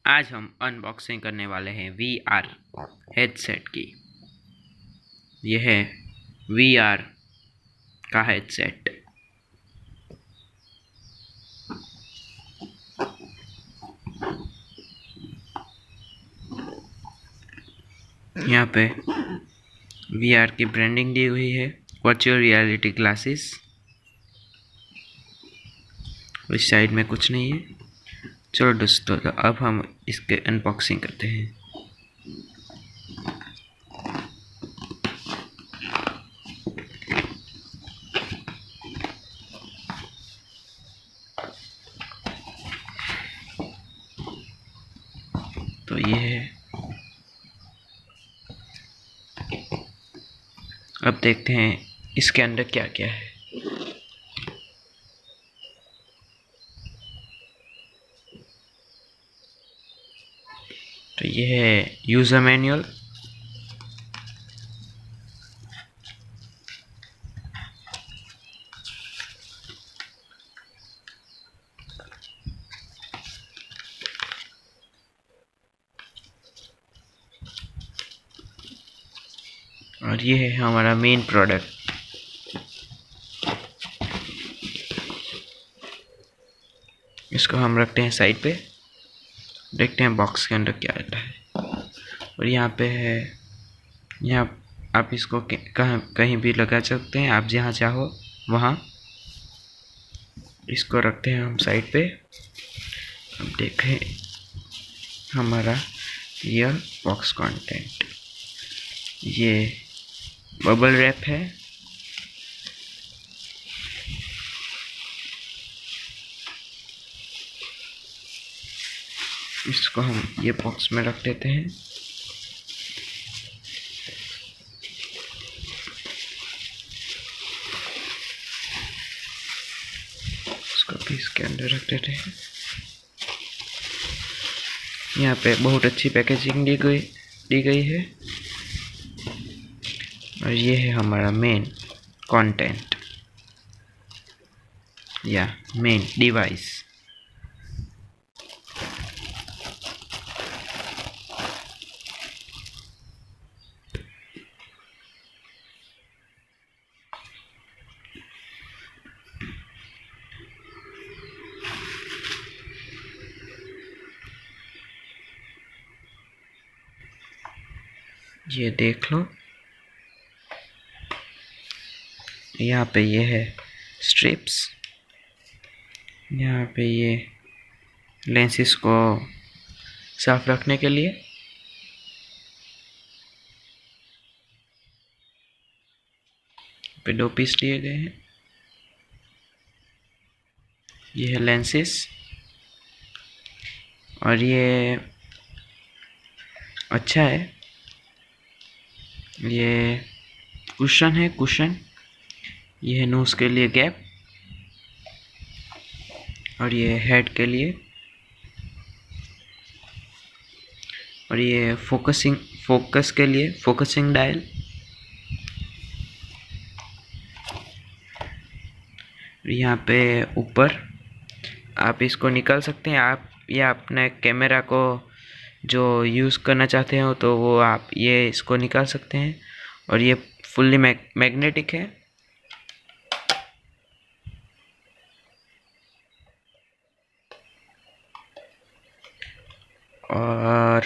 आज हम अनबॉक्सिंग करने वाले हैं VR हेडसेट की। यह है VR का हेडसेट। यहाँ पे VR की ब्रांडिंग दी हुई है, वर्चुअल रियलिटी ग्लासेस। इस साइड में कुछ नहीं है। चलो दोस्तों, तो अब हम इसके अनबॉक्सिंग करते हैं। तो ये है, अब देखते हैं इसके अंदर क्या क्या है। तो ये है यूज़र मैनुअल। और ये है हमारा मेन प्रोडक्ट। इसको हम रखते हैं साइड पे, देखते हैं बॉक्स के अंदर क्या आता है। और यहाँ पे है, यहाँ आप इसको कहीं भी लगा सकते हैं, आप जहाँ चाहो वहाँ। इसको रखते हैं हम साइड पे। अब देखें हमारा रियल बॉक्स कंटेंट। ये बबल रैप है। इसको हम ये बॉक्स में रख देते हैं। इसको भी इसके अंदर रख देते हैं। यहाँ पे बहुत अच्छी पैकेजिंग दी गई है। और ये है हमारा मेन कंटेंट या मेन डिवाइस। ये देख लो, यहाँ पे ये है स्ट्रिप्स। यहाँ पे ये लेंसेस को साफ रखने के लिए। पे 2 पीस दिए गए हैं। ये है लेंसेस। और ये अच्छा है। ये कुशन है, कुशन। ये है नोज के लिए गैप। और ये हेड के लिए। और ये फोकस के लिए फोकसिंग डायल। यहाँ पे ऊपर आप इसको निकाल सकते हैं। आप या अपने कैमरा को जो यूज़ करना चाहते हो तो वो आप ये इसको निकाल सकते हैं। और ये फुल्ली मैग्नेटिक है। और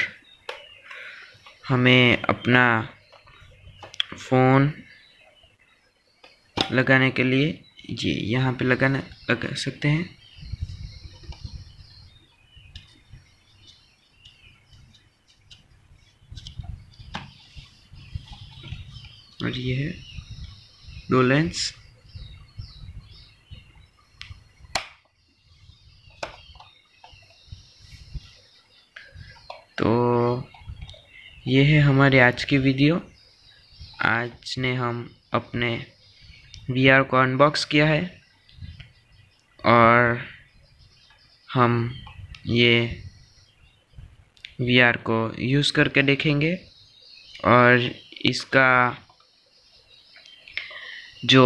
हमें अपना फ़ोन लगाने के लिए ये यहाँ पे लगा सकते हैं। और ये है 2 लेंस। तो ये है हमारी आज की वीडियो। आज ने हम अपने VR को अनबॉक्स किया है और हम ये VR को यूज़ करके देखेंगे। और इसका जो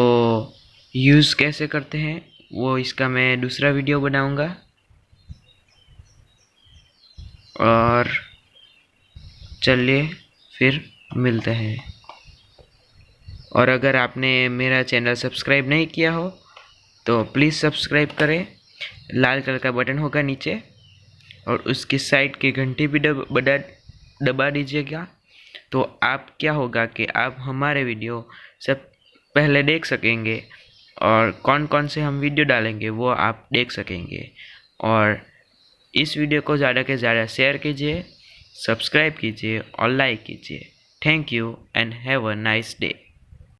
यूज़ कैसे करते हैं वो इसका मैं दूसरा वीडियो बनाऊंगा। और चलिए फिर मिलते हैं। और अगर आपने मेरा चैनल सब्सक्राइब नहीं किया हो तो प्लीज़ सब्सक्राइब करें। लाल कलर का बटन होगा नीचे और उसकी साइड की घंटी भी दबा दीजिएगा। तो आप क्या होगा कि आप हमारे वीडियो सब पहले देख सकेंगे और कौन कौन से हम वीडियो डालेंगे वो आप देख सकेंगे। और इस वीडियो को ज़्यादा से ज़्यादा शेयर कीजिए, सब्सक्राइब कीजिए और लाइक कीजिए। Thank you and have a nice day.